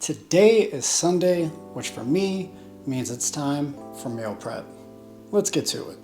Today is Sunday, which for me means it's time for meal prep. Let's get to it.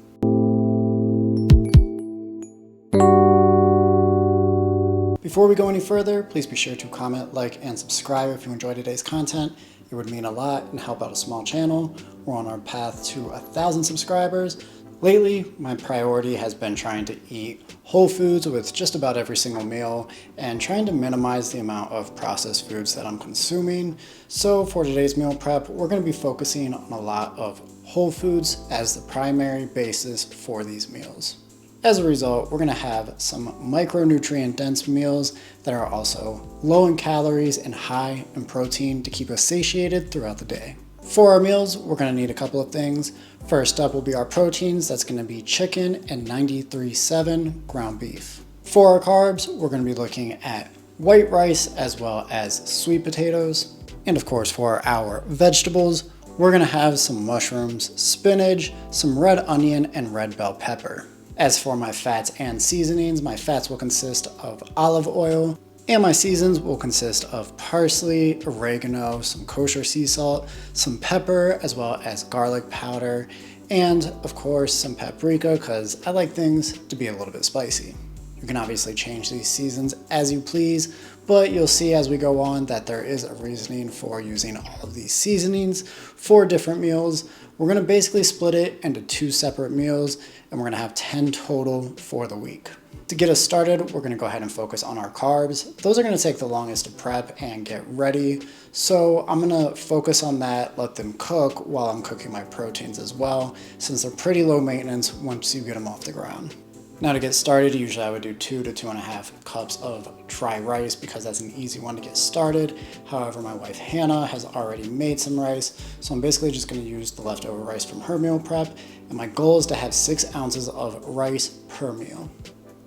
Before we go any further, please be sure to comment, like, and subscribe if you enjoyed today's content. It would mean a lot and help out a small channel. We're on our path to 1,000 subscribers. Lately, my priority has been trying to eat whole foods with just about every single meal and trying to minimize the amount of processed foods that I'm consuming. So for today's meal prep, we're going to be focusing on a lot of whole foods as the primary basis for these meals. As a result, we're going to have some micronutrient dense meals that are also low in calories and high in protein to keep us satiated throughout the day. For our meals, we're going to need a couple of things. First up will be our proteins. That's going to be chicken and 93.7 ground beef. For our carbs, we're going to be looking at white rice as well as sweet potatoes. And of course, for our vegetables, we're going to have some mushrooms, spinach, some red onion, and red bell pepper. As for my fats and seasonings, my fats will consist of olive oil, and my seasons will consist of parsley, oregano, some kosher sea salt, some pepper, as well as garlic powder, and of course some paprika because I like things to be a little bit spicy. You can obviously change these seasons as you please, but you'll see as we go on that there is a reasoning for using all of these seasonings for different meals. We're going to basically split it into 2 separate meals, and we're going to have 10 total for the week. To get us started, we're going to go ahead and focus on our carbs. Those are going to take the longest to prep and get ready. So I'm going to focus on that, let them cook while I'm cooking my proteins as well, since they're pretty low maintenance once you get them off the ground. Now to get started, usually I would do 2 to 2.5 cups of dry rice because that's an easy one to get started. However, my wife Hannah has already made some rice, so I'm basically just going to use the leftover rice from her meal prep, and my goal is to have 6 ounces of rice per meal.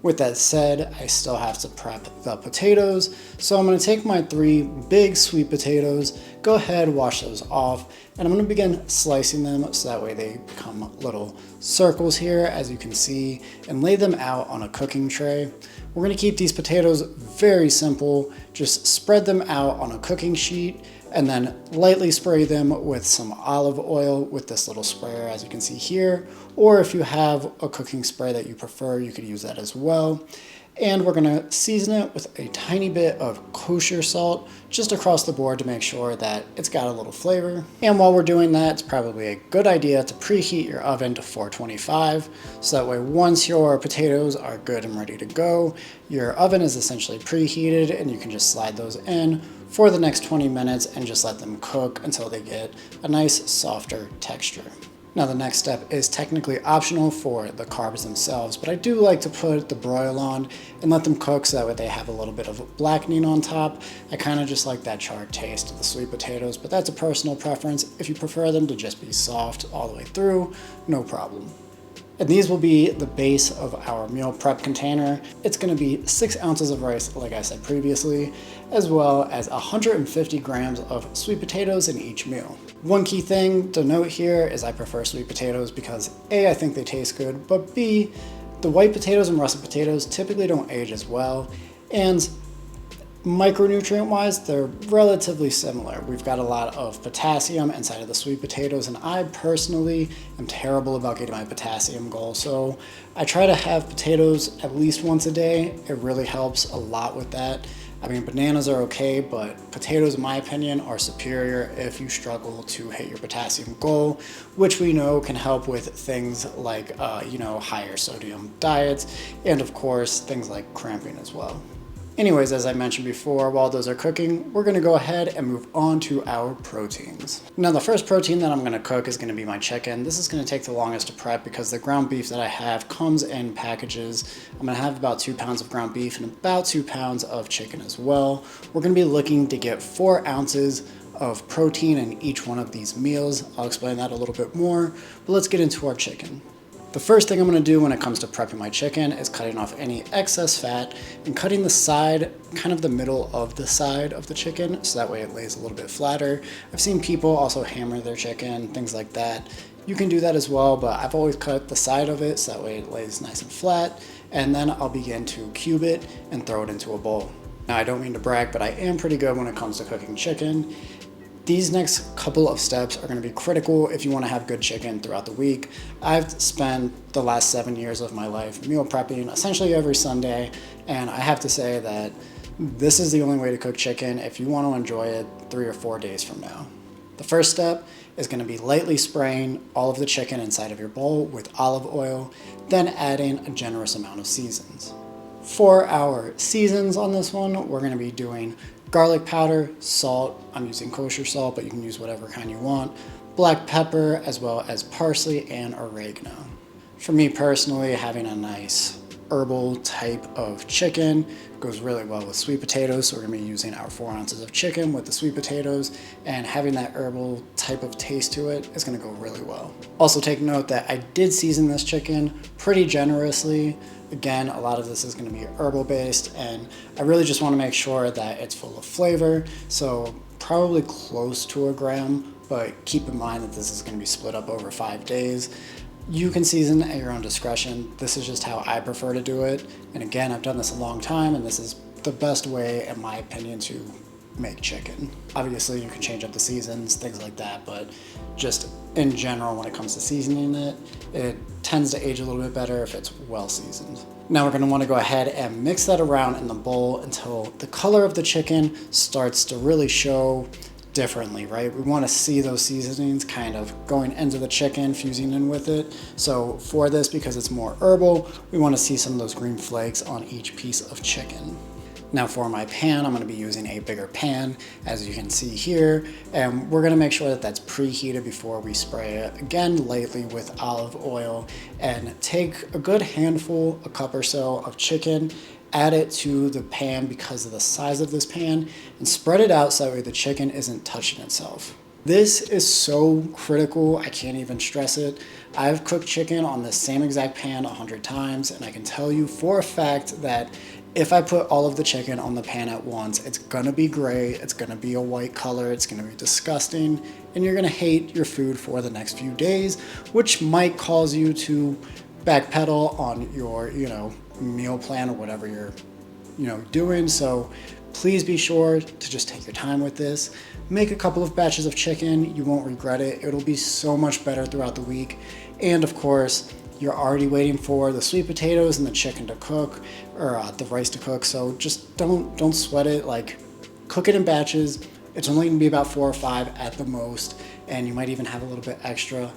With that said, I still have to prep the potatoes, so I'm going to take my 3 big sweet potatoes, go ahead, wash those off, and I'm going to begin slicing them so that way they become little circles here, as you can see, and lay them out on a cooking tray. We're going to keep these potatoes very simple, just spread them out on a cooking sheet, and then lightly spray them with some olive oil with this little sprayer, as you can see here, or if you have a cooking spray that you prefer, you could use that as well. And we're gonna season it with a tiny bit of kosher salt just across the board to make sure that it's got a little flavor. And while we're doing that, it's probably a good idea to preheat your oven to 425, so that way once your potatoes are good and ready to go, your oven is essentially preheated and you can just slide those in for the next 20 minutes and just let them cook until they get a nice softer texture. Now the next step is technically optional for the carbs themselves, but I do like to put the broil on and let them cook so that way they have a little bit of blackening on top. I kind of just like that charred taste of the sweet potatoes, but that's a personal preference. If you prefer them to just be soft all the way through, no problem. And these will be the base of our meal prep container. It's going to be 6 ounces of rice, like I said previously, as well as 150 grams of sweet potatoes in each meal. One key thing to note here is I prefer sweet potatoes because A, I think they taste good, but B, the white potatoes and russet potatoes typically don't age as well, and micronutrient wise, they're relatively similar. We've got a lot of potassium inside of the sweet potatoes, and I personally am terrible about getting my potassium goal. So I try to have potatoes at least once a day. It really helps a lot with that. I mean, bananas are okay, but potatoes, in my opinion, are superior if you struggle to hit your potassium goal, which we know can help with things like, higher sodium diets, and of course, things like cramping as well. Anyways, as I mentioned before, while those are cooking, we're going to go ahead and move on to our proteins. Now, the first protein that I'm going to cook is going to be my chicken. This is going to take the longest to prep because the ground beef that I have comes in packages. I'm going to have about 2 pounds of ground beef and about 2 pounds of chicken as well. We're going to be looking to get 4 ounces of protein in each one of these meals. I'll explain that a little bit more, but let's get into our chicken. The first thing I'm going to do when it comes to prepping my chicken is cutting off any excess fat and cutting the side, kind of the middle of the side of the chicken, so that way it lays a little bit flatter. I've seen people also hammer their chicken, things like that. You can do that as well, but I've always cut the side of it so that way it lays nice and flat, and then I'll begin to cube it and throw it into a bowl. Now, I don't mean to brag, but I am pretty good when it comes to cooking chicken, These next couple of steps are going to be critical if you want to have good chicken throughout the week. I've spent the last 7 years of my life meal prepping essentially every Sunday, and I have to say that this is the only way to cook chicken if you want to enjoy it 3 or 4 days from now. The first step is going to be lightly spraying all of the chicken inside of your bowl with olive oil, then adding a generous amount of seasons. For our seasons on this one, we're going to be doing garlic powder, salt, I'm using kosher salt, but you can use whatever kind you want, black pepper, as well as parsley and oregano. For me personally, having a nice herbal type of chicken goes really well with sweet potatoes, so we're going to be using our 4 ounces of chicken with the sweet potatoes, and having that herbal type of taste to it is going to go really well. Also take note that I did season this chicken pretty generously. Again, a lot of this is going to be herbal based, and I really just want to make sure that it's full of flavor, so probably close to a gram, but keep in mind that this is going to be split up over 5 days. You can season at your own discretion. This is just how I prefer to do it. And again, I've done this a long time, and this is the best way, in my opinion, to make chicken. Obviously, you can change up the seasons, things like that, but just in general, when it comes to seasoning it, it tends to age a little bit better if it's well seasoned. Now we're going to want to go ahead and mix that around in the bowl until the color of the chicken starts to really show differently, right? We want to see those seasonings kind of going into the chicken, fusing in with it. So for this, because it's more herbal, we want to see some of those green flakes on each piece of chicken. Now for my pan, I'm going to be using a bigger pan, as you can see here, and we're going to make sure that that's preheated before we spray it, again lightly with olive oil, and take a good handful, a cup or so of chicken, add it to the pan because of the size of this pan, and spread it out so that way the chicken isn't touching itself. This is so critical, I can't even stress it. I've cooked chicken on the same exact pan 100 times, and I can tell you for a fact that if I put all of the chicken on the pan at once, it's gonna be gray, it's gonna be a white color, it's gonna be disgusting, and you're gonna hate your food for the next few days, which might cause you to backpedal on your, meal plan or whatever you're, doing. So please be sure to just take your time with this. Make a couple of batches of chicken, you won't regret it. It'll be so much better throughout the week. And of course, you're already waiting for the sweet potatoes and the chicken to cook, or the rice to cook. So just don't sweat it. Like, cook it in batches. It's only gonna be about 4 or 5 at the most, and you might even have a little bit extra.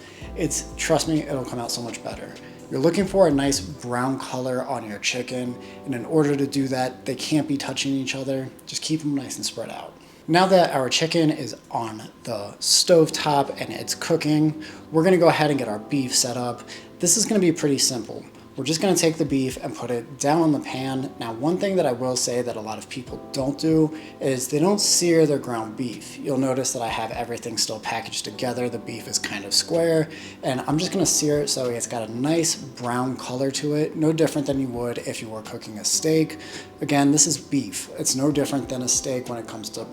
Trust me, it'll come out so much better. You're looking for a nice brown color on your chicken, and in order to do that, they can't be touching each other. Just keep them nice and spread out. Now that our chicken is on the stove top and it's cooking, we're gonna go ahead and get our beef set up. This is gonna be pretty simple. We're just gonna take the beef and put it down on the pan. Now, one thing that I will say that a lot of people don't do is they don't sear their ground beef. You'll notice that I have everything still packaged together. The beef is kind of square, and I'm just gonna sear it so it's got a nice brown color to it, no different than you would if you were cooking a steak. Again, this is beef. It's no different than a steak when it comes to,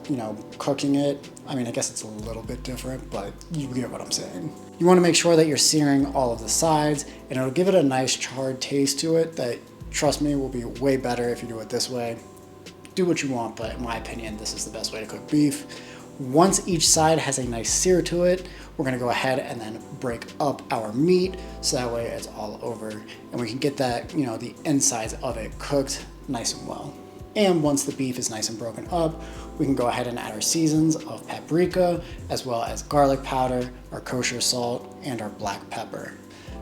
cooking it. I mean, I guess it's a little bit different, but you get what I'm saying. You want to make sure that you're searing all of the sides, and it'll give it a nice charred taste to it that, trust me, will be way better if you do it this way. Do what you want, but in my opinion, this is the best way to cook beef. Once each side has a nice sear to it, we're going to go ahead and then break up our meat so that way it's all over, and we can get that, the insides of it cooked nice and well. And once the beef is nice and broken up, we can go ahead and add our seasons of paprika, as well as garlic powder, our kosher salt, and our black pepper.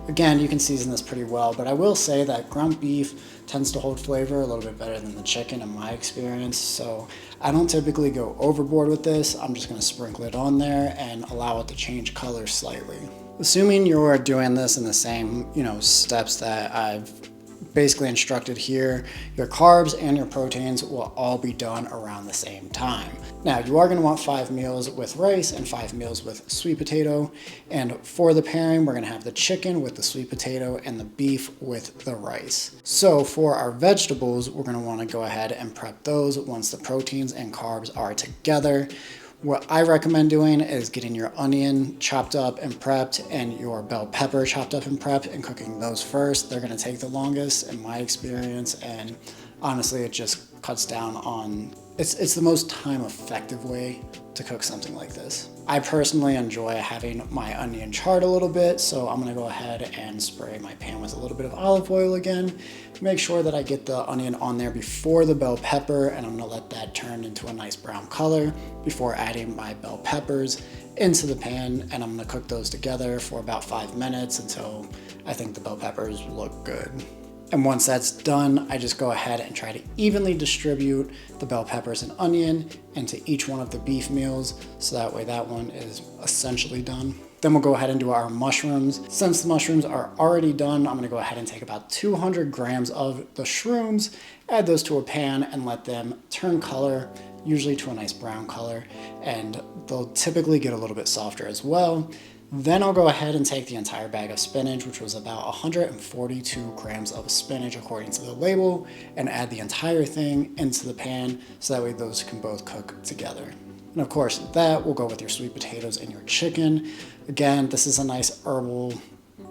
Again, you can season this pretty well, but I will say that ground beef tends to hold flavor a little bit better than the chicken in my experience, so I don't typically go overboard with this. I'm just going to sprinkle it on there and allow it to change color slightly. Assuming you're doing this in the same, steps that I've basically instructed here, your carbs and your proteins will all be done around the same time. Now, you are going to want 5 meals with rice and 5 meals with sweet potato, and for the pairing, we're going to have the chicken with the sweet potato and the beef with the rice. So for our vegetables, we're going to want to go ahead and prep those once the proteins and carbs are together. What I recommend doing is getting your onion chopped up and prepped and your bell pepper chopped up and prepped and cooking those first. They're going to take the longest in my experience, and honestly, it just cuts down on, it's the most time effective way to cook something like this. I personally enjoy having my onion charred a little bit, so I'm gonna go ahead and spray my pan with a little bit of olive oil again. Make sure that I get the onion on there before the bell pepper, and I'm gonna let that turn into a nice brown color before adding my bell peppers into the pan, and I'm gonna cook those together for about 5 minutes until I think the bell peppers look good. And once that's done, I just go ahead and try to evenly distribute the bell peppers and onion into each one of the beef meals, so that way that one is essentially done. Then we'll go ahead and do our mushrooms. Since the mushrooms are already done, I'm gonna go ahead and take about 200 grams of the shrooms, add those to a pan and let them turn color, usually to a nice brown color, and they'll typically get a little bit softer as well. Then I'll go ahead and take the entire bag of spinach, which was about 142 grams of spinach according to the label, and add the entire thing into the pan so that way those can both cook together. And of course, that will go with your sweet potatoes and your chicken. Again, this is a nice herbal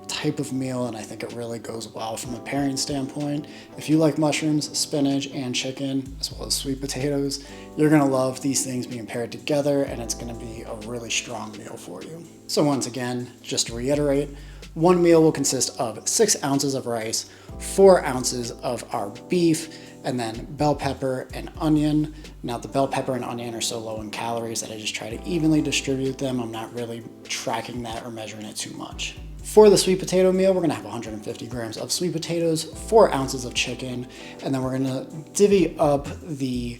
type of meal, and I think it really goes well from a pairing standpoint. If you like mushrooms, spinach, and chicken, as well as sweet potatoes, you're gonna love these things being paired together, and it's gonna be a really strong meal for you. So once again, just to reiterate, one meal will consist of 6 ounces of rice, 4 ounces of our beef, and then bell pepper and onion. Now the bell pepper and onion are so low in calories that I just try to evenly distribute them. I'm not really tracking that or measuring it too much. For the sweet potato meal, we're gonna have 150 grams of sweet potatoes, 4 ounces of chicken, and then we're gonna divvy up the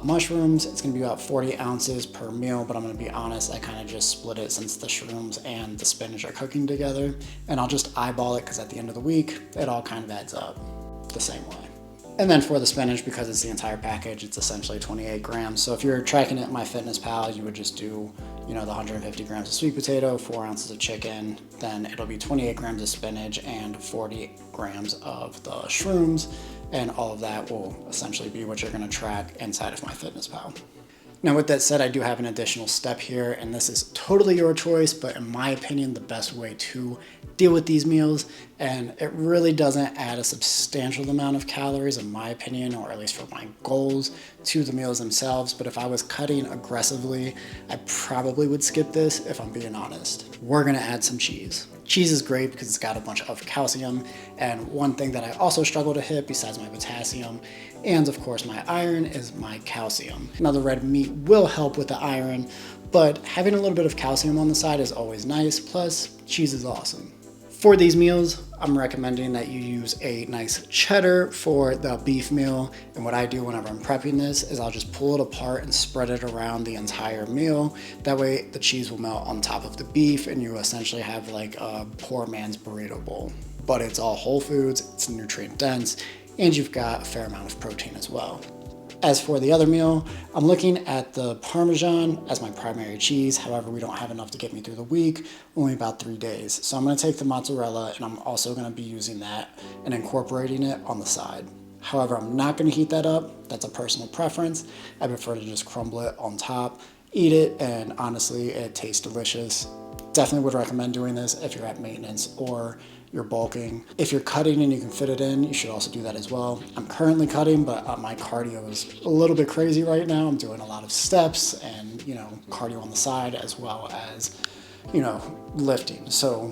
mushrooms. It's gonna be about 40 ounces per meal, but I'm gonna be honest, I kind of just split it since the shrooms and the spinach are cooking together, and I'll just eyeball it because at the end of the week, it all kind of adds up the same way. And then for the spinach, because it's the entire package, it's essentially 28 grams. So if you're tracking it in MyFitnessPal, you would just do, the 150 grams of sweet potato, 4 ounces of chicken, then it'll be 28 grams of spinach and 40 grams of the shrooms. And all of that will essentially be what you're gonna track inside of MyFitnessPal. Now with that said, I do have an additional step here, and this is totally your choice, but in my opinion, the best way to deal with these meals, and it really doesn't add a substantial amount of calories in my opinion, or at least for my goals, to the meals themselves. But if I was cutting aggressively, I probably would skip this if I'm being honest. We're gonna add some cheese. Cheese is great because it's got a bunch of calcium, and one thing that I also struggle to hit besides my potassium and of course my iron is my calcium. Now the red meat will help with the iron, but having a little bit of calcium on the side is always nice, plus cheese is awesome. For these meals, I'm recommending that you use a nice cheddar for the beef meal. And what I do whenever I'm prepping this is I'll just pull it apart and spread it around the entire meal. That way the cheese will melt on top of the beef and you essentially have like a poor man's burrito bowl. But it's all whole foods, it's nutrient dense, and you've got a fair amount of protein as well. As for the other meal, I'm looking at the Parmesan as my primary cheese. However, we don't have enough to get me through the week, only about 3 days. So I'm gonna take the mozzarella and I'm also gonna be using that and incorporating it on the side. However, I'm not gonna heat that up. That's a personal preference. I prefer to just crumble it on top, eat it, and honestly, it tastes delicious. Definitely would recommend doing this if you're at maintenance or you're bulking. If you're cutting and you can fit it in, you should also do that as well. I'm currently cutting, but my cardio is a little bit crazy right now. I'm doing a lot of steps and, cardio on the side as well as, lifting. So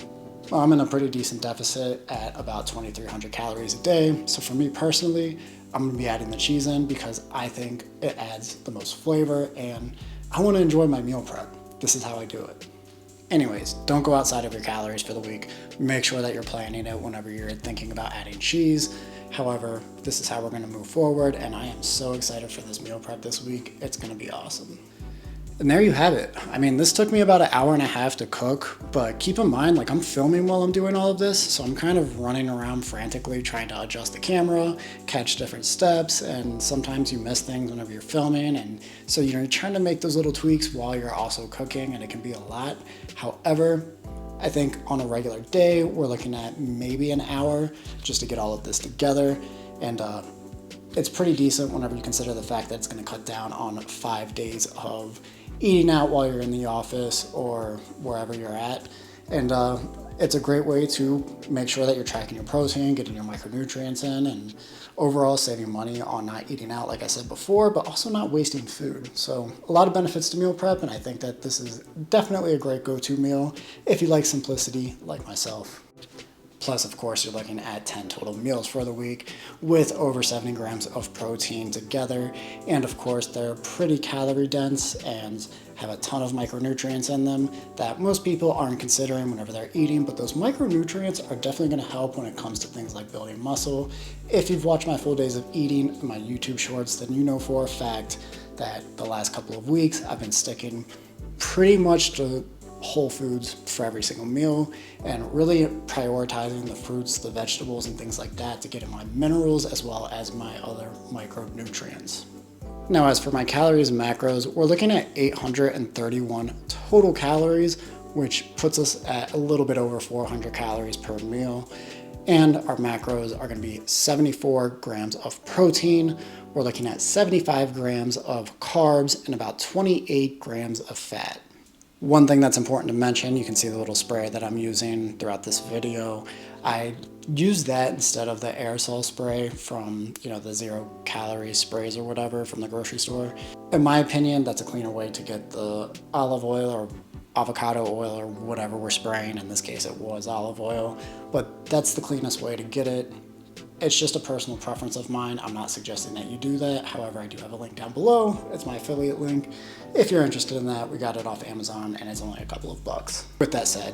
I'm in a pretty decent deficit at about 2,300 calories a day. So for me personally, I'm gonna be adding the cheese in because I think it adds the most flavor and I wanna enjoy my meal prep. This is how I do it. Anyways, don't go outside of your calories for the week. Make sure that you're planning it whenever you're thinking about adding cheese. However, this is how we're gonna move forward, and I am so excited for this meal prep this week. It's gonna be awesome. And there you have it. I mean, this took me about an hour and a half to cook, but keep in mind, I'm filming while I'm doing all of this, so I'm kind of running around frantically trying to adjust the camera, catch different steps, and sometimes you miss things whenever you're filming, and so you're trying to make those little tweaks while you're also cooking, and it can be a lot. However, I think on a regular day, we're looking at maybe an hour just to get all of this together, and it's pretty decent whenever you consider the fact that it's gonna cut down on 5 days of eating out while you're in the office or wherever you're at. And It's a great way to make sure that you're tracking your protein, getting your micronutrients in, and overall saving money on not eating out, like I said before, but also not wasting food. So a lot of benefits to meal prep, and I think that this is definitely a great go-to meal if you like simplicity like myself. Plus, of course, you're looking at 10 total meals for the week with over 70 grams of protein together. And of course, they're pretty calorie dense and have a ton of micronutrients in them that most people aren't considering whenever they're eating, but those micronutrients are definitely going to help when it comes to things like building muscle. If you've watched my full days of eating in my YouTube shorts, then you know for a fact that the last couple of weeks I've been sticking pretty much to whole foods for every single meal and really prioritizing the fruits, the vegetables, and things like that to get in my minerals as well as my other micronutrients. Now, as for my calories and macros, we're looking at 831 total calories, which puts us at a little bit over 400 calories per meal. And our macros are going to be 74 grams of protein. We're looking at 75 grams of carbs and about 28 grams of fat. One thing that's important to mention, you can see the little spray that I'm using throughout this video. I use that instead of the aerosol spray from, the 0 calorie sprays or whatever from the grocery store. In my opinion, that's a cleaner way to get the olive oil or avocado oil or whatever we're spraying. In this case, it was olive oil, but that's the cleanest way to get it. It's just a personal preference of mine. I'm not suggesting that you do that. However, I do have a link down below. It's my affiliate link. If you're interested in that, we got it off Amazon and it's only a couple of bucks. With that said,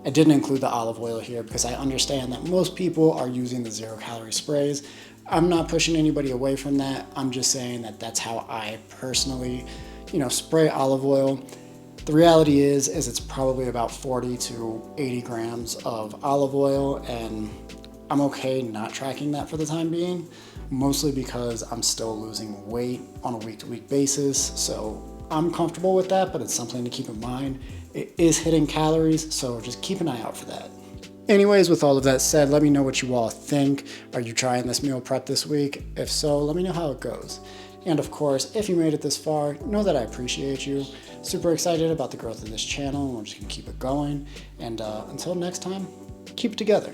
I didn't include the olive oil here because I understand that most people are using the 0 calorie sprays. I'm not pushing anybody away from that. I'm just saying that that's how I personally, spray olive oil. The reality is it's probably about 40 to 80 grams of olive oil, and I'm okay not tracking that for the time being, mostly because I'm still losing weight on a week-to-week basis. So I'm comfortable with that, but it's something to keep in mind. It is hitting calories, so just keep an eye out for that. Anyways, with all of that said, let me know what you all think. Are you trying this meal prep this week? If so, let me know how it goes. And of course, if you made it this far, know that I appreciate you. Super excited about the growth of this channel, and we're just gonna keep it going. And until next time, keep it together.